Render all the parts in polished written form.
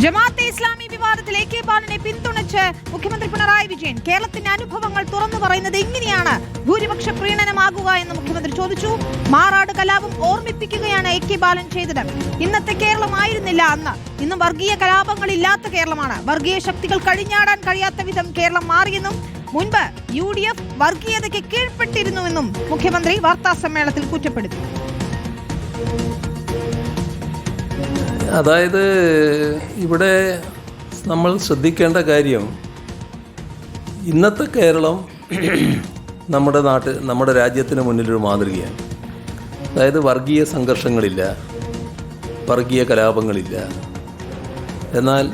ജമാഅത്തെ ഇസ്ലാമി വിവാദത്തിൽ AK ബാലനെ പിന്തുണച്ച് മുഖ്യമന്ത്രി പിണറായി വിജയൻ. കേരളത്തിന്റെ അനുഭവങ്ങൾ തുറന്നു പറയുന്നത് എങ്ങനെയാണ് ഭൂരിപക്ഷ പ്രീണനമാകുക എന്ന് മുഖ്യമന്ത്രി ചോദിച്ചു. മാറാട് കലാപം ഓർമ്മിപ്പിക്കുകയാണ് AK ബാലൻ ചെയ്തത്. ഇന്നത്തെ കേരളമായിരുന്നില്ല അന്ന്. ഇന്നും വർഗീയ കലാപങ്ങളില്ലാത്ത കേരളമാണ്. വർഗീയ ശക്തികൾ കഴിഞ്ഞാടാൻ കഴിയാത്ത വിധം കേരളം മാറിയെന്നും മുൻപ് UDF വർഗീയതയ്ക്ക് കീഴ്പ്പെട്ടിരുന്നുവെന്നും മുഖ്യമന്ത്രി വാർത്താസമ്മേളനത്തിൽ കുറ്റപ്പെടുത്തി. അതായത് ഇവിടെ നമ്മൾ ശ്രദ്ധിക്കേണ്ട കാര്യം, ഇന്നത്തെ കേരളം നമ്മുടെ രാജ്യത്തിന് മുന്നിലൊരു മാതൃകയാണ്. അതായത് വർഗീയ സംഘർഷങ്ങളില്ല, വർഗീയ കലാപങ്ങളില്ല. എന്നാൽ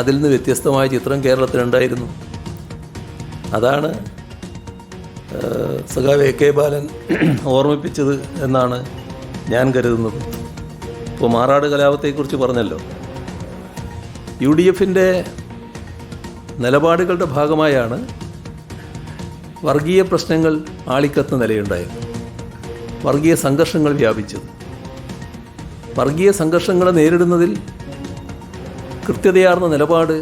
അതിൽ നിന്ന് വ്യത്യസ്തമായ ചിത്രം കേരളത്തിലുണ്ടായിരുന്നു. അതാണ് സഖാവ് AK ബാലൻ ഓർമ്മിപ്പിച്ചത് എന്നാണ് ഞാൻ കരുതുന്നത്. ഇപ്പോൾ മാറാട് കലാപത്തെക്കുറിച്ച് പറഞ്ഞല്ലോ, UDFൻ്റെ നിലപാടുകളുടെ ഭാഗമായാണ് വർഗീയ പ്രശ്നങ്ങൾ ആളിക്കത്തുന്ന നിലയുണ്ടായത്, വർഗീയ സംഘർഷങ്ങൾ വ്യാപിച്ചത്. വർഗീയ സംഘർഷങ്ങളെ നേരിടുന്നതിൽ കൃത്യതയാർന്ന നിലപാട്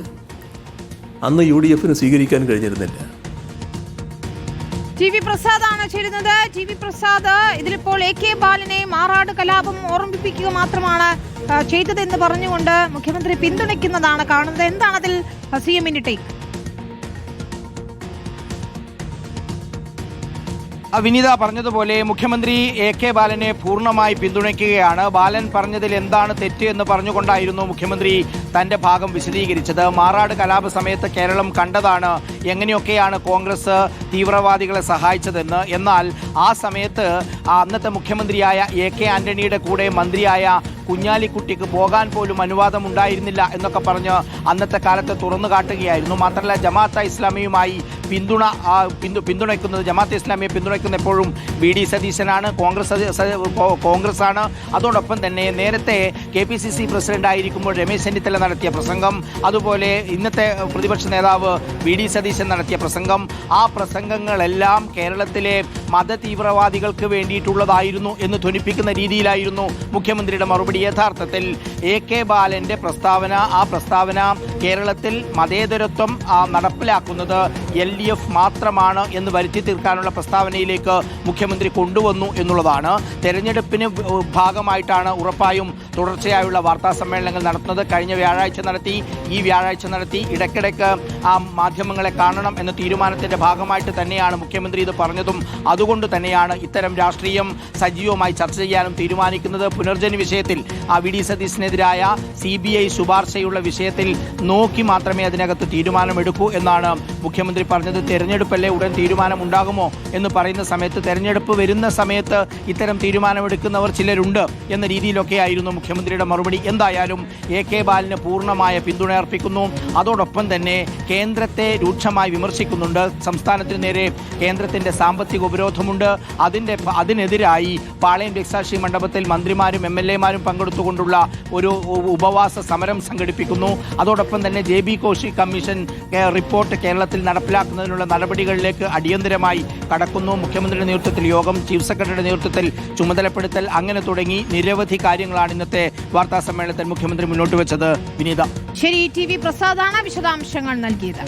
അന്ന് UDFന് സ്വീകരിക്കാൻ കഴിഞ്ഞിരുന്നില്ല. TV പ്രസാദാണ് ചേരുന്നത്. TV പ്രസാദ്, ഇതിലിപ്പോൾ AK ബാലനെ മാറാട് കലാപം ഓർമ്മിപ്പിക്കുക മാത്രമാണ് ചെയ്തതെന്ന് പറഞ്ഞുകൊണ്ട് മുഖ്യമന്ത്രി പിന്തുണയ്ക്കുന്നതാണ് കാണുന്നത്. എന്താണ് അതിൽ CM-ന്റെ ടേക്ക്? വിനീത പറഞ്ഞതുപോലെ മുഖ്യമന്ത്രി AK ബാലനെ പൂർണ്ണമായി പിന്തുണയ്ക്കുകയാണ്. ബാലൻ പറഞ്ഞതിൽ എന്താണ് തെറ്റ് എന്ന് പറഞ്ഞുകൊണ്ടായിരുന്നു മുഖ്യമന്ത്രി തന്റെ ഭാഗം വിശദീകരിച്ചത്. മാറാട് കലാപ സമയത്ത് കേരളം കണ്ടതാണ് എങ്ങനെയൊക്കെയാണ് കോൺഗ്രസ് തീവ്രവാദികളെ സഹായിച്ചതെന്ന്. എന്നാൽ ആ സമയത്ത് അന്നത്തെ മുഖ്യമന്ത്രിയായ AK ആന്റണിയുടെ കൂടെ മന്ത്രിയായ കുഞ്ഞാലിക്കുട്ടിക്ക് പോകാൻ പോലും അനുവാദം ഉണ്ടായിരുന്നില്ല എന്നൊക്കെ പറഞ്ഞ് അന്നത്തെ കാലത്ത് തുറന്നു കാട്ടുകയായിരുന്നു. മാത്രമല്ല ജമാഅത്തെ ഇസ്ലാമിയുമായി പിന്തുണയ്ക്കുന്നത്, ജമാഅത്തെ ഇസ്ലാമിയെ പിന്തുണയ്ക്കുന്ന എപ്പോഴും VD സതീശനാണ്, കോൺഗ്രസ് ആണ്. അതോടൊപ്പം തന്നെ നേരത്തെ KPCC പ്രസിഡന്റ് ആയിരിക്കുമ്പോൾ രമേശ് ചെന്നിത്തല നടത്തിയ പ്രസംഗം, അതുപോലെ ഇന്നത്തെ പ്രതിപക്ഷ നേതാവ് VD സതീശൻ നടത്തിയ പ്രസംഗം, ആ പ്രസംഗങ്ങളെല്ലാം കേരളത്തിലെ മത തീവ്രവാദികൾക്ക് വേണ്ടിയിട്ടുള്ളതായിരുന്നു എന്ന് ധ്വനിപ്പിക്കുന്ന രീതിയിലായിരുന്നു മുഖ്യമന്ത്രിയുടെ മറുപടി. യഥാർത്ഥത്തിൽ AK ബാലന്റെ പ്രസ്താവന, ആ പ്രസ്താവന കേരളത്തിൽ മതേതരത്വം നടപ്പിലാക്കുന്നത് LDF മാത്രമാണ് എന്ന് വരുത്തി തീർക്കാനുള്ള പ്രസ്താവനയിലേക്ക് മുഖ്യമന്ത്രി കൊണ്ടുവന്നു എന്നുള്ളതാണ്. തെരഞ്ഞെടുപ്പിന് ഭാഗമായിട്ടാണ് ഉറപ്പായും തുടർച്ചയായുള്ള വാർത്താ സമ്മേളനങ്ങൾ നടത്തുന്നത്. കഴിഞ്ഞ വ്യാഴാഴ്ച നടത്തി, ഈ വ്യാഴാഴ്ച നടത്തി. ഇടയ്ക്കിടയ്ക്ക് മാധ്യമങ്ങളെ കാണണം എന്ന തീരുമാനത്തിന്റെ ഭാഗമായിട്ട് തന്നെയാണ് മുഖ്യമന്ത്രി ഇത് പറഞ്ഞതും. അതുകൊണ്ട് തന്നെയാണ് ഇത്തരം രാഷ്ട്രീയം സജീവമായി ചർച്ച ചെയ്യാനും തീരുമാനിക്കുന്നത്. പുനർജനി വിഷയത്തിൽ VD സതീശനെതിരായ CBI ശുപാർശയുള്ള വിഷയത്തിൽ നോക്കി മാത്രമേ അതിനകത്ത് തീരുമാനമെടുക്കൂ എന്നാണ് മുഖ്യമന്ത്രി പറഞ്ഞത്. തെരഞ്ഞെടുപ്പല്ലേ, ഉടൻ തീരുമാനമുണ്ടാകുമോ എന്ന് പറയുന്ന സമയത്ത്, തെരഞ്ഞെടുപ്പ് വരുന്ന സമയത്ത് ഇത്തരം തീരുമാനമെടുക്കുന്നവർ ചിലരുണ്ട് എന്ന രീതിയിലൊക്കെ ആയിരുന്നു മുഖ്യമന്ത്രിയുടെ മറുപടി. എന്തായാലും AK ബാലന് പൂർണ്ണമായ പിന്തുണ അർപ്പിക്കുന്നു. അതോടൊപ്പം തന്നെ കേന്ദ്രത്തെ രൂക്ഷമായി വിമർശിക്കുന്നുണ്ട്. സംസ്ഥാനത്തിന് നേരെ കേന്ദ്രത്തിന്റെ സാമ്പത്തിക ഉപരോധമുണ്ട്. അതിനെതിരായി പാളയം രക്തസാക്ഷി മണ്ഡപത്തിൽ മന്ത്രിമാരും MLA-മാരും പങ്കെടുത്തുകൊണ്ടുള്ള ഒരു ഉപവാസ സമരം സംഘടിപ്പിക്കുന്നു. അതോടൊപ്പം തന്നെ JB കോശി കമ്മീഷൻ റിപ്പോർട്ട് കേരളത്തിൽ നടപ്പിലാക്കുന്നതിനുള്ള നടപടികളിലേക്ക് അടിയന്തരമായി കടക്കുന്നു. മുഖ്യമന്ത്രിയുടെ നേതൃത്വത്തിൽ യോഗം, ചീഫ് സെക്രട്ടറിയുടെ നേതൃത്വത്തിൽ ചുമതലപ്പെടുത്തൽ, അങ്ങനെ തുടങ്ങി നിരവധി കാര്യങ്ങളാണ് ഇന്നത്തെ വാർത്താ സമ്മേളനത്തിൽ മുഖ്യമന്ത്രി മുന്നോട്ട് വെച്ചത്. വിനീത, ശരി. TV പ്രസാദാണ് വിശദാംശങ്ങൾ നൽകിയത്.